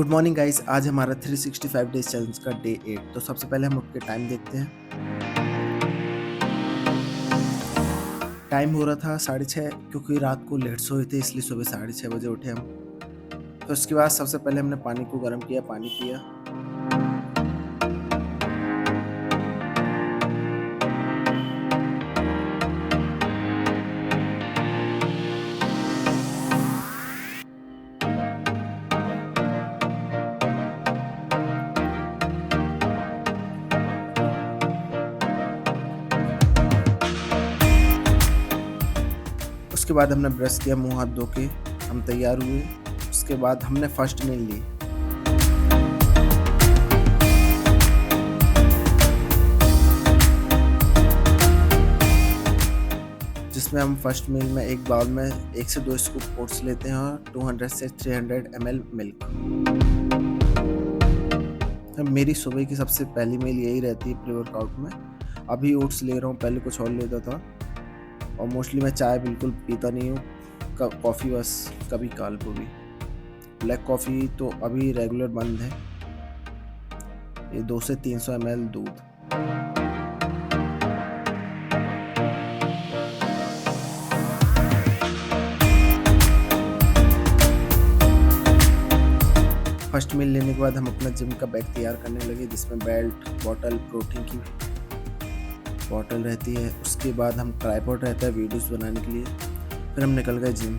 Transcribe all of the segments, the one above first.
Good morning guys. आज हमारा 365 days challenge का डे 8। तो सबसे पहले हम उठ के टाइम देखते हैं। टाइम हो रहा था 6:30, क्योंकि रात को लेट सोए थे इसलिए सुबह 6:30 बजे उठे हम। तो उसके बाद सबसे पहले हमने पानी को गर्म किया, पानी पिया। उसके बाद हमने ब्रश किया, मुंह हाथ धो के हम तैयार हुए। उसके बाद हमने फर्स्ट मील ली। जिसमें हम फर्स्ट मील में एक बाउल में 1 से 2 स्कूप ओट्स लेते हैं और 200 से 300 ml मिल्क। मेरी सुबह की सबसे पहली मील यही रहती है प्री वर्कआउट में। अभी ओट्स ले रहा हूँ, पहले कुछ और लेता था। और मोस्टली मैं चाय बिल्कुल पीता नहीं हूँ, कॉफ़ी बस कभी काल को भी। ब्लैक कॉफ़ी तो अभी रेगुलर बंद है। ये 200 से 300 ml दूध। फर्स्ट मील लेने के बाद हम अपना जिम का बैग तैयार करने लगे, जिसमें बेल्ट, बॉटल, प्रोटीन की बॉटल रहती है। उसके बाद हम ट्राइपॉड रहता है वीडियोस बनाने के लिए। फिर हम निकल गए जिम।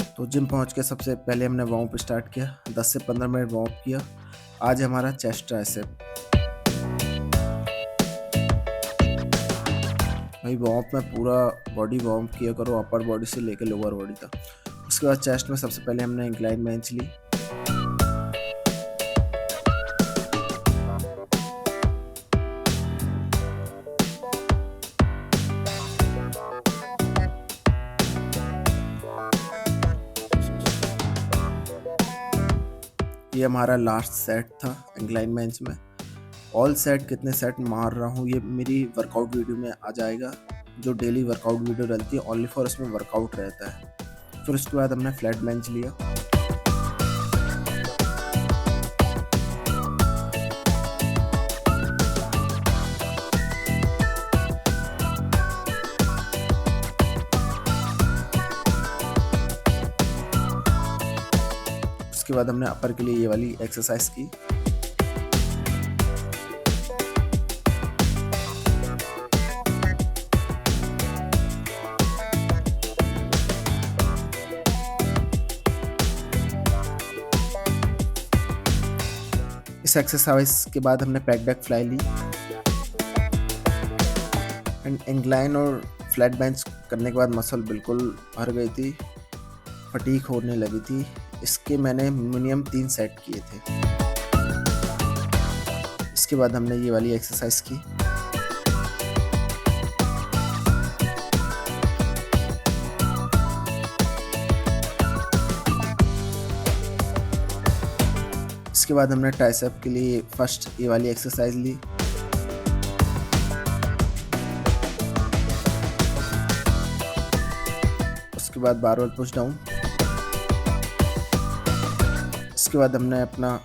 तो जिम पहुंच के सबसे पहले हमने वार्म अप स्टार्ट किया। 10 से 15 मिनट वार्म अप किया। आज हमारा चेस्ट ट्राइसेप। भाई वार्म अप में पूरा बॉडी वार्म किया करो, अपर बॉडी से लेकर लोअर बॉडी तक। उसके बाद चेस्ट में सबसे पहले हमने इंक्लाइन बेंच ली। ये हमारा लास्ट सेट था इंक्लाइन बेंच में। ऑल सेट कितने सेट मार रहा हूँ ये मेरी वर्कआउट वीडियो में आ जाएगा। जो डेली वर्कआउट वीडियो रहती है ओनली फॉर उसमें वर्कआउट रहता है। फिर उसके बाद हमने फ्लैट बेंच लिया। उसके बाद हमने अपर के लिए ये वाली एक्सरसाइज की। इस एक्सरसाइज के बाद हमने पैक बैक फ्लाई ली। एंड इंक्लाइन और फ्लैट बेंच करने के बाद मसल बिल्कुल भर गई थी, फटीक होने लगी थी। इसके मैंने मिनिमम 3 सेट किए थे। इसके बाद हमने ये वाली एक्सरसाइज की। इसके बाद हमने ट्राइसेप के लिए फर्स्ट ये वाली एक्सरसाइज ली। उसके बाद बारवेल पुश डाउन। इसके बाद हमने अपना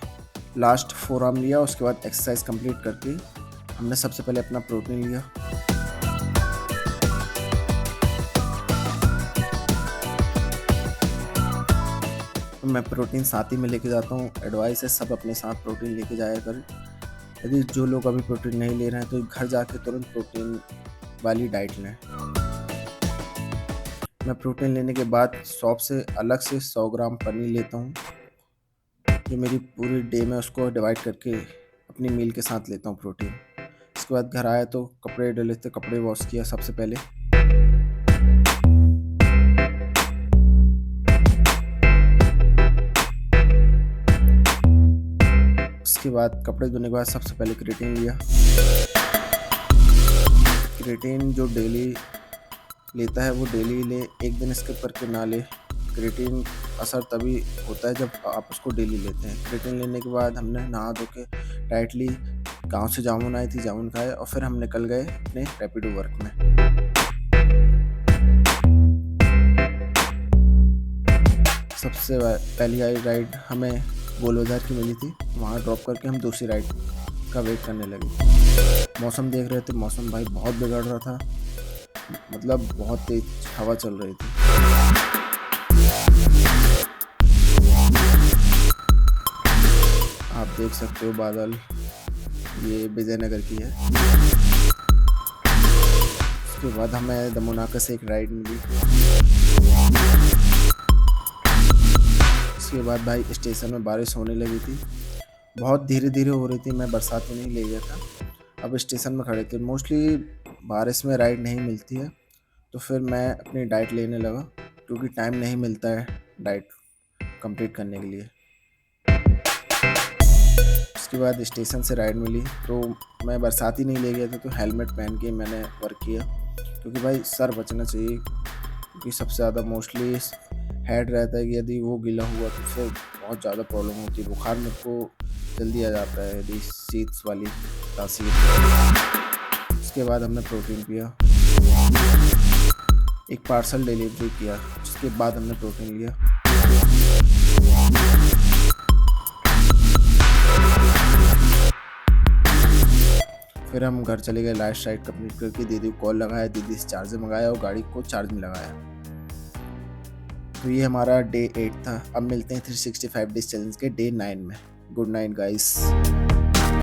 लास्ट फोर आर्म लिया। उसके बाद एक्सरसाइज कंप्लीट करके हमने सबसे पहले अपना प्रोटीन लिया। मैं प्रोटीन साथ ही में लेके जाता हूँ। एडवाइस है सब अपने साथ प्रोटीन लेके जाया करें। यदि जो लोग अभी प्रोटीन नहीं ले रहे हैं तो घर जाके तुरंत प्रोटीन वाली डाइट लें। मैं प्रोटीन लेने के बाद शॉप से अलग से 100 ग्राम पनीर लेता हूँ, जो मेरी पूरी डे में उसको डिवाइड करके अपनी मील के साथ लेता हूँ प्रोटीन। इसके बाद घर आया तो कपड़े डले थे, कपड़े वॉश किया सबसे पहले। उसके बाद कपड़े धोने के बाद सबसे पहले क्रिएटिन लिया। क्रिएटिन जो डेली लेता है वो डेली ले, एक दिन स्किप करके ना ले। क्रिएटिन असर तभी होता है जब आप उसको डेली लेते हैं। क्रिएटिन लेने के बाद हमने नहा धो के टाइटली गाँव से जामुन आई थी, जामुन खाए और फिर हम निकल गए अपने रैपिडो वर्क में। सबसे पहली राइड हमें गोलबाजार की मिली थी, वहाँ ड्रॉप करके हम दूसरी राइड का वेट करने लगे। मौसम देख रहे थे, मौसम भाई बहुत बिगड़ रहा था, मतलब बहुत तेज हवा चल रही थी। आप देख सकते हो बादल, ये विजयनगर की है। उसके बाद हमें दमोनाका से एक राइड मिली। उसके बाद भाई स्टेशन में बारिश होने लगी थी, बहुत धीरे धीरे हो रही थी, मैं बरसात में नहीं ले गया था। अब स्टेशन में खड़े थे, मोस्टली बारिश में राइड नहीं मिलती है, तो फिर मैं अपनी डाइट लेने लगा, क्योंकि टाइम नहीं मिलता है डाइट कंप्लीट करने के लिए। उसके बाद स्टेशन से राइड मिली, तो मैं बरसाती नहीं ले गया था, तो हेलमेट पहन के मैंने वर्क किया, क्योंकि भाई सर बचना चाहिए, क्योंकि सबसे ज़्यादा मोस्टली हेड रहता है कि यदि वो गीला हुआ तो फिर बहुत ज़्यादा प्रॉब्लम होती है। बुखार मेरे को जल्दी आ जाता है यदि शीट्स वाली तासीर। उसके बाद हमने प्रोटीन पिया, एक पार्सल डिलीवरी किया, उसके बाद हमने प्रोटीन लिया। फिर हम घर चले गए, लास्ट राइड कंप्लीट करके दीदी को कॉल लगाया, दीदी से चार्जर मंगाया और गाड़ी को चार्ज में लगाया। तो ये हमारा डे 8 था। अब मिलते हैं 365 डेज चैलेंज के डे 9 में। Good night guys.